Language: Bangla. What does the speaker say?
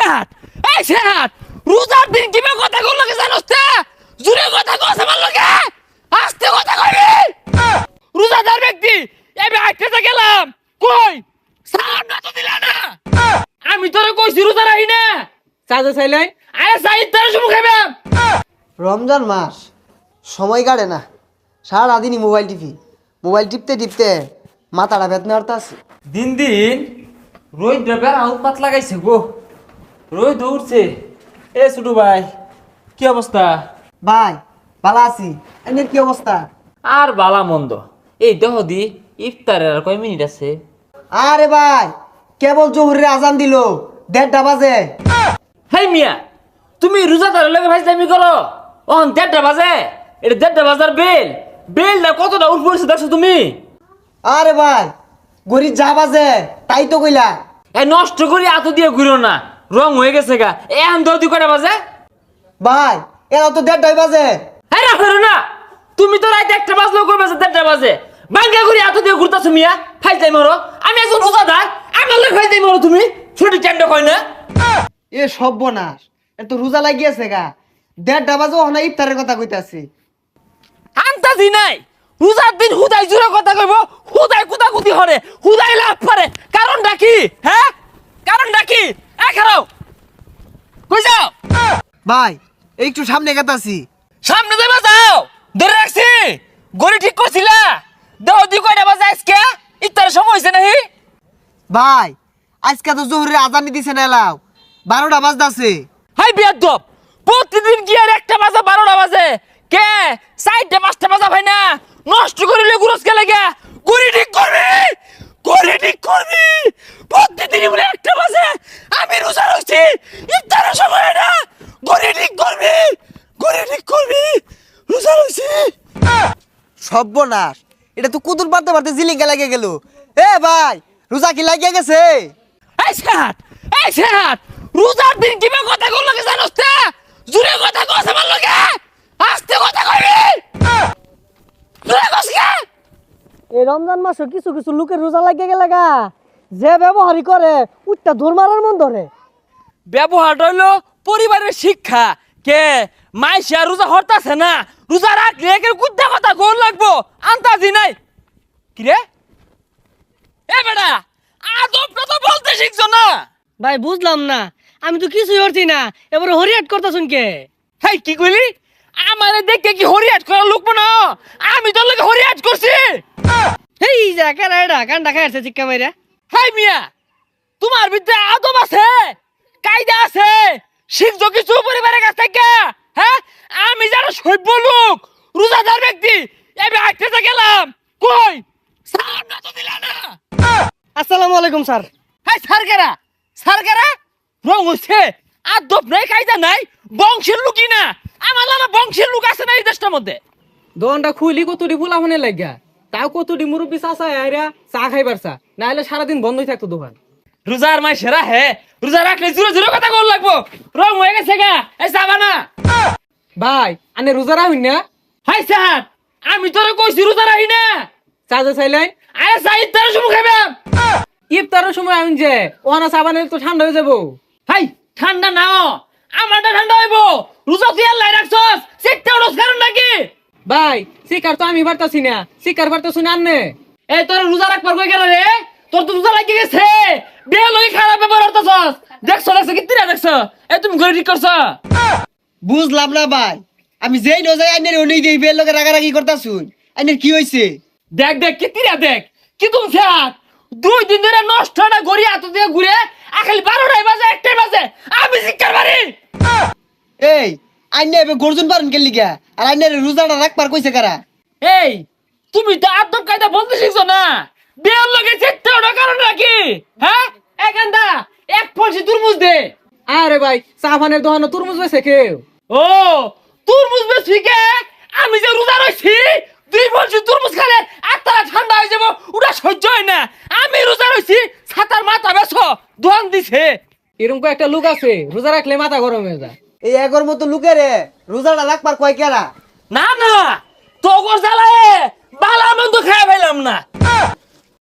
সেহাত এই সেহাত রোজার দিন কিভাবে কথা কল লাগে জানোস তে জুরে কথা কস আমার লগে আস্তে কথা কইবি রোজাদার ব্যক্তি আমি আইতে গেলাম কই সালাম না তো দিলা না আমি তোরে কইছি রোজা রাখি না চাচা চাইলেন আরে সাইদ তোর শুমু খাইবাম রমজান মাস সময় কাটে না সারাদিনই মোবাইল টিপতে টিপতে মাথাটা বেদনা আছে। দিন দিন রোদ ড্রাইভার আউটপাত লাগাইছে গো রোদ দৌড়ছে এ ছোটু ভাই কি অবস্থা? ভাই ভালো আছি, এমনি কি অবস্থা? আর বালা মন্দ এই দেহ দি ইফতারের আর কয় মিনিট আছে? আরে ভাই কেবল জোহরের আজান দিল 1:30 বাজে। হেই মিয়া তুমি রোজাদারের লগে ভাইজামি করো অন 1:30 বাজে এটা 1:30 বাজার বেলটা কতটা উঠ পড়ছে দেখছো তুমি? আরে ভাই গরিব যা বাজে তাই তো কইলা। এ নষ্ট করি এত দিয়ে ঘুরো না রং হয়ে গেছে গা এখন দৌদি কটা বাজে? ভাই এরা তো 1:30 বাজে। হ্যাঁ রাখো না তুমি তো রাইতে 1টা বাজলেও করবে 1:30 বাজে বাঙ্গা করি এত দিয়ে ঘুরতেছো মিয়া ফাইজাই মারো আমি একজন রোজাদার আমার লোক ফাইজাই মারো তুমি ছোট চান্ড কয় না এ সর্বনাশ এ তো রোজা লাগিয়েছে গা 1:30 বাজে ওখানে ইফতারের কথা কইতাছি। আন্তাজি নাই রোজার দিন হুদাই জুরে কথা কইব হুদাই কুতাকুতি হরে হুদাই লাভ পারে কারণটা কি হ্যাঁ কারণটা কি এ খারাও কই যাও ভাই একটু সামনে গেতাছি। সামনে যাইবা যাও ধরে রাখছি গড়ি ঠিক করছিলা দেহ দি কয়টা বাজে আজকে ইত্তার সময় হইছে নাহি ভাই আজকে তো জোহরের আজান দিছে না এলাও 12টা বাজতাছে। হাই বিয়াদব প্রতিদিন কি আর 1টা বাজে 12টা বাজে কে 4টা 5টা বাজা ভাই না নষ্ট করিলে গুরস কে লাগে গড়ি ঠিক করবি প্রতিদিন বলে 1টা বাজে আমি রোজা রাখছি ইফতারের সময় না গড়ি ঠিক করবি রোজা রাখছি সর্বনাশ এটা তো কুতুর পারতে পারতে জিলিঙ্গা লাগে গেল। এ ভাই রোজা কি লাগিয়ে গেছে? এই সেহাত রোজার দিন কিভাবে কথা কল লাগে জানোস তে জুরে কথা কস আমার লগে আস্তে কথা কইবি জুরে কস কে এই রমজান মাসে কিছু কিছু লোকের রোজা লাগিয়ে গেলে গা যে ব্যবহারই করে উঠটা ধর মারার মন ধরে। ব্যবহার হইলো পরিবারের শিক্ষা কে মাইশা রোজা হরতাছে না রোজা রাখলে একের কুদ্দা কথা গোল লাগবো আন্তাজি নাই কি রে এ বেটা আদবটা তো বলতে শিখছো না ভাই বুঝলাম না আমি তো কিছুই করছি না এবারে হরিয়াট করতেছুন কে? হেই কি কইলি আমারে দেখে কি হরিয়াট করা লোক না আমি তোর লগে হরিয়াট করছি হেই যা কেন এটা কান্ডা খাইছে চিক্কা মাইরা। হাই মিয়া তোমার ভিতরে আদব আছে কায়দা আছে শিখছো কিছু পরিবারের কাছ থেকে হ্যাঁ আমি যারা সভ্য লোক রোজাদার ব্যক্তি আমি আইতে গেলাম কই সালাম না তো দিলা না আসসালামু আলাইকুম স্যার। হাই সারকেরা রং হচ্ছে আদব নাই কায়দা নাই বংশের লোকই না আমার লাগা বংশের লোক আছে না এই দেশটার মধ্যে দোকানটা খুলি কতটি ফুলাফানে লাগা তাও কতটি মুরব্বী চাচা আইরা চা খাইবারছা না হলে সারাদিন বন্ধই থাকতো দোকান। রোজার মাই সেরা হে রোজা রাখলে জোরে জোরে কথা কল লাগবো রং হয়ে গেছে গা এই যাবা না ভাই আনে রোজা রাখুন না? হাই সাহাব আমি তোরে কইছি রোজা রাখি না চাচা চাইলেন আরে সাইদ তোর শুমু খাইবাম ইফতারের সময় আমি যে ওহানা সাবানের তো ঠান্ডা হয়ে যাবো। হাই ঠান্ডা নাও আমারটা ঠান্ডা হইবো রোজা তুই আল্লাহ রাখছস সিটটা ওরস কারণ নাকি ভাই শিকার তো আমি পারতাছি না শিকার পারতাছি না আনে এই তোর রোজা রাখবার কই গেল রে তোর তো রোজা লাগি গেছে বে লই খারাপ ব্যবহার করতেছস দেখছ কি তিরা দেখছ এ তুমি ঘরে ঠিক করছ বুঝলাম না ভাই আমি যেই নজাই আইনের ওই দেই বের লগে রাগারাগি করতাছুন আইনের কি হইছে? দেখ কি তিরা দেখ কি তুমি সাত 2 দিন ধরে নষ্ট না গড়ি হাত দিয়ে ঘুরে আখালি 12টায় বাজে 1টায় বাজে আমি শিকার বাড়ি এই আইনে এবে গর্জন পারেন কে লিগা আর আইনের রোজাটা রাখবার কইছে কারা? এই তুমি তো আদব কায়দা বলতে শিখছো না বেল লগে চেষ্টা ওটা কারণ নাকি হ্যাঁ একান্দা এক ফলসি তুরমুজ দে আরে ভাই সাবানের দোকানে তরমুজ বেছে কেউ? ও তুরমুজ বেশি কে আমি যে রোজা রইছি 2 ফলসি তুরমুজ খেলে আত্মারা ঠান্ডা হয়ে যাব ওটা সহ্য হয় না আমি রোজা রইছি ছাতার মাথা বেছো দোয়ান দিছে এরকম একটা লোক আছে রোজা রাখলে মাথা গরম হয়ে যায়। এই এগর মতো লোকেরে রোজাটা রাখবার কয় কেরা? না তোগর জ্বালায় বালা মন্দ খাই ফেলাম না